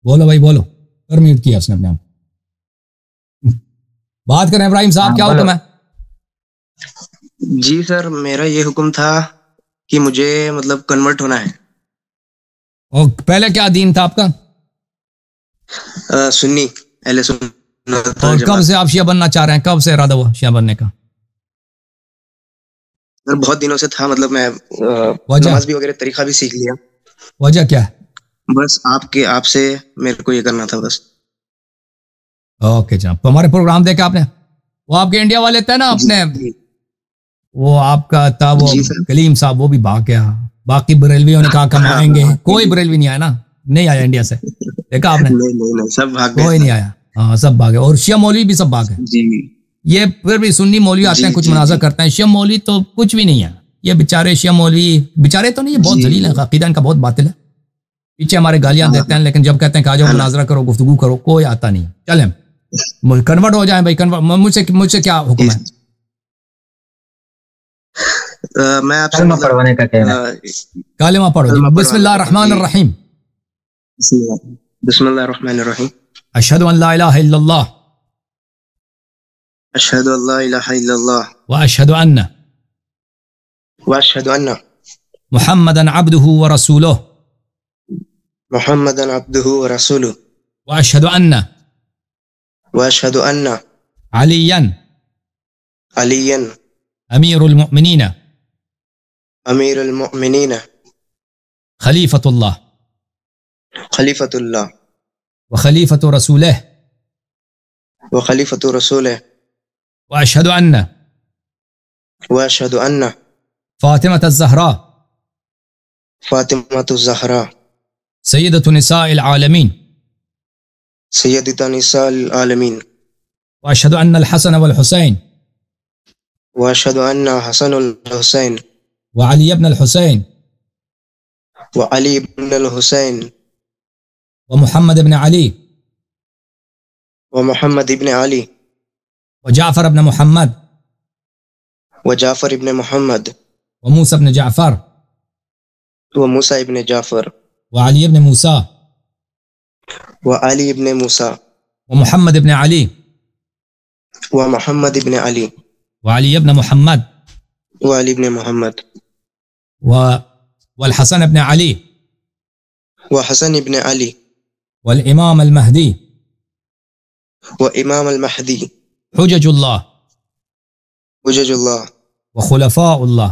بولو بھائی بولو، پر میوٹ کیا اس نے اپنے آپ. بات کریں ابراہیم صاحب، کیا حکم ہے؟ جی سر، میرا یہ حکم تھا کہ مجھے مطلب کنورٹ ہونا ہے. اور پہلے کیا دین تھا آپ کا؟ سنی، اہل سنت اور کب سے آپ شیعہ بننا چاہ رہے ہیں؟ کب سے ارادہ ہوا شیعہ بننے کا؟ سر بہت دنوں سے تھا، مطلب میں نماز بھی وغیرہ طریقہ بھی سیکھ لیا. وجہ کیا ہے؟ بس آپ سے میرے کو یہ کرنا تھا بس. اوکے جناب، تو ہمارے پروگرام دیکھا آپ نے؟ وہ آپ کے انڈیا والے تھے نا اپنے، وہ آپ کا تھا وہ کلیم صاحب، وہ بھی بھاگ گیا. باقی بریلویوں نے کہا کم آئیں گے، کوئی بریلوی نہیں آیا نا، نہیں آیا انڈیا سے، دیکھا آپ نے؟ نہیں سب بھاگ گئے، کوئی نہیں آیا. ہاں سب بھاگے، اور شیعہ مولوی بھی سب بھاگے. جی یہ پھر بھی سنی مولوی آتے ہیں کچھ مناظر کرتے ہیں، شیعہ مولوی تو کچھ بھی نہیں ہے. یہ بیچارے شیعہ مولوی بیچارے تو نہیں، یہ بہت ذلیل ہیں، عقیدہ ان کا بہت باطل ہے. پیچھے ہمارے گالیاں دیتے ہیں، لیکن جب کہتے ہیں کہ آ جاؤ مناظرہ کرو، گفتگو کرو، کوئی آتا نہیں. چلیں کنورٹ ہو جائیں بھائی، مجھ سے کیا حکم ہے؟ میں آپ سے کلمہ پڑھوانے کا کہنا ہے. کلمہ پڑھو. بسم اللہ الرحمن الرحیم. بسم اللہ الرحمن الرحیم. اشہد ان لا الہ الا اللہ، اشہد ان لا الہ الا اللہ، واشہد ان محمدا عبدہ ورسولہ، محمدا عبدہ ورسولہ، واشہد ان علیا امیر المؤمنین خلیفۃ اللہ وخلیفۃ رسولہ واشہد ان فاطمۃ الزہراء سیدۃ نساء العالمین واشہد ان الحسن والحسین وعلی ابن الحسین ومحمد ابن علی وجعفر ابن محمد وموسى ابن جعفر وعلی ابن موسیٰ ومحمد ابن علی وعلی ابن محمد والحسن ابن علی والامام المہدی حجج اللہ وخلفاء اللہ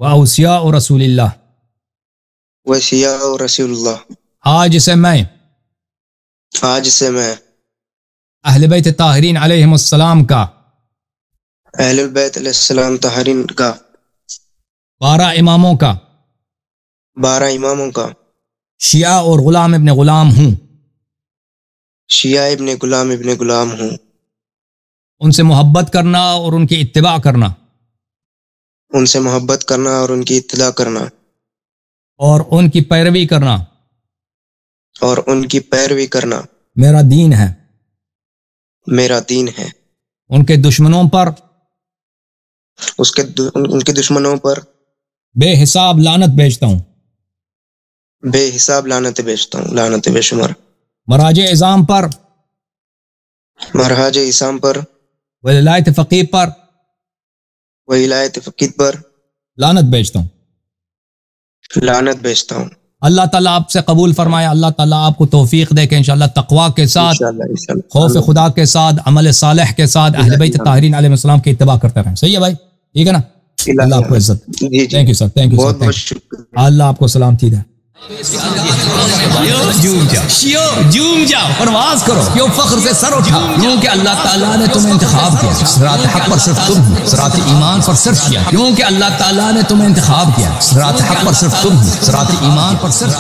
واوصیاء رسول اللہ. آج سے میں اہل بیت طاہرین علیہم السلام کا 12 اماموں کا شیعہ اور غلام ابن غلام ہوں. ان سے محبت کرنا اور ان کی اتباع کرنا اور ان کی پیروی کرنا میرا دین ہے. ان کے دشمنوں پر بے حساب لعنت بھیجتا ہوں. لعنت بے شمار. مراج اعظام پر ولایت فقیہ پر لعنت بھیجتا ہوں. اللہ تعالیٰ آپ سے قبول فرمائے. اللہ تعالیٰ آپ کو توفیق دے کہ انشاءاللہ تقوی کے ساتھ، خوف خدا کے ساتھ، عمل صالح کے ساتھ اہل بیت طاہرین علیہ السلام کی اتباع کرتے رہیں. صحیح ہے بھائی، ٹھیک ہے نا؟ اللہ آپ کو عزت. Thank you sir, thank you sir. اللہ آپ کو سلامتی دے. جوم جاؤ، پرواز کرو، کیوں فخر سے سر اٹھاؤ، کیونکہ اللہ تعالیٰ نے تمہیں انتخاب کیا. صراط حق پر صرف تم ہو، صراط ایمان پر صرف کیا، کیونکہ اللہ تعالیٰ نے تمہیں انتخاب کیا. صراط حق پر صرف تم ہو، صراط ایمان پر صرف